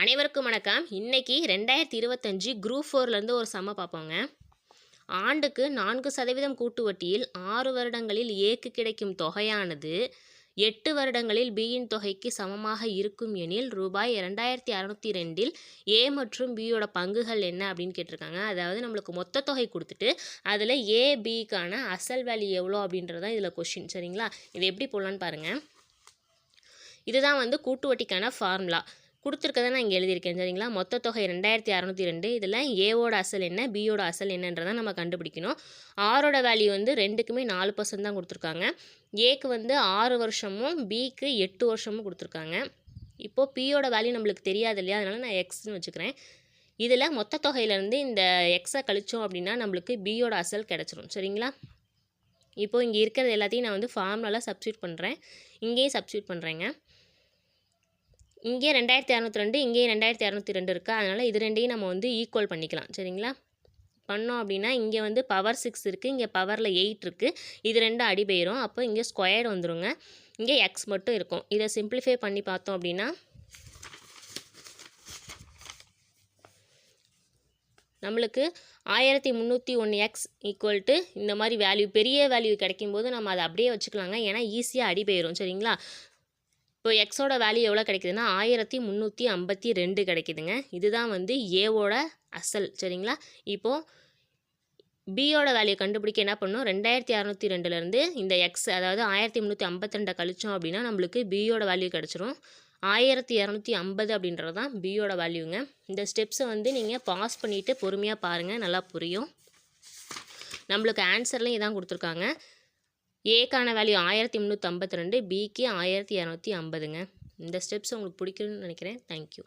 அனைவருக்கும் வணக்கம். இன்னைக்கு 2025 குரூப் 4லேருந்து ஒரு சம்ம பார்ப்போங்க. ஆண்டுக்கு 4% கூட்டு வட்டியில் 6 வருடங்களில் ஏக்கு கிடைக்கும் தொகையானது 8 வருடங்களில் பியின் தொகைக்கு சமமாக இருக்கும் எனில் ரூபாய் 2602 ஏ மற்றும் பியோட பங்குகள் என்ன அப்படின்னு கேட்டிருக்காங்க. அதாவது நம்மளுக்கு மொத்த தொகை கொடுத்துட்டு அதில் ஏ பிக்கான அசல் வேல்யூ எவ்வளோ அப்படின்றதான் இதில் கொஷின். சரிங்களா? இது எப்படி போடலான்னு பாருங்கள். இதுதான் கூட்டு வட்டிக்கான ஃபார்முலா கொடுத்துருக்கதை நான் இங்கே எழுதியிருக்கேன். சரிங்களா? மொத்த தொகை 2602. இதில் ஏவோட அசல் என்ன, பியோட அசல் என்னன்றதை நம்ம கண்டுபிடிக்கணும். ஆரோட வேல்யூ 2க்குமே 4% தான் கொடுத்துருக்காங்க. ஏக்கு 6 வருஷமும் பிக்கு 8 வருஷமும் கொடுத்துருக்காங்க. இப்போது பியோட வேல்யூ நம்மளுக்கு தெரியாது இல்லையா, அதனால் நான் எக்ஸ்ன்னு வச்சுக்கிறேன். இதில் மொத்த தொகையிலேருந்து இந்த எக்ஸை கழிச்சோம் அப்படின்னா நம்மளுக்கு பியோட அசல் கிடச்சிரும். சரிங்களா? இப்போது இங்கே இருக்கிறது எல்லாத்தையும் நான் ஃபார்முலாவில் சப்ஸ்டியூட் பண்ணுறேன். இங்கேயும் சப்ஸ்டியூட் பண்ணுறேங்க. இங்கே 2602, இங்கேயும் 2602 இருக்கா, அதனால் இது ரெண்டையும் நம்ம ஈக்குவல் பண்ணிக்கலாம். சரிங்களா? பண்ணோம் அப்படின்னா இங்கே பவர் 6 இருக்குது, இங்கே பவரில் 8 இருக்குது. இது ரெண்டும் அடி போயிடும். அப்போ இங்கே ஸ்கொயர்டு வந்துடுங்க. இங்கே எக்ஸ் மட்டும் இருக்கும். இதை சிம்பிளிஃபை பண்ணி பார்த்தோம் அப்படின்னா நம்மளுக்கு 1301x ஈக்குவல் டு இந்த மாதிரி வேல்யூ, பெரிய வேல்யூ கிடைக்கும்போது நம்ம அதை அப்படியே வச்சுக்கலாங்க. ஏன்னா ஈஸியாக அடி போயிடும். சரிங்களா? இப்போ எக்ஸோட வேல்யூ எவ்வளோ கிடைக்குதுன்னா 1352 கிடைக்குதுங்க. இதுதான் ஏவோட அசல். சரிங்களா? இப்போது பியோட வேல்யூ கண்டுபிடிக்க என்ன பண்ணணும், 2602லேருந்து இந்த எக்ஸ் அதாவது 1352 கழிச்சோம் அப்படின்னா நம்மளுக்கு பியோட வேல்யூ கிடச்சிரும். 1250 அப்படின்றது தான் பியோட வேல்யூங்க. இந்த ஸ்டெப்ஸை நீங்கள் பாஸ் பண்ணிவிட்டு பொறுமையாக பாருங்கள், நல்லா புரியும். நம்மளுக்கு ஆன்சர்லையும் இதான் கொடுத்துருக்காங்க. ஏக்கான வேல்யூ 1352, பிக்கு 1250ங்க. இந்த ஸ்டெப்ஸ் உங்களுக்கு பிடிக்கும்னு நினைக்கிறேன். தேங்க்யூ.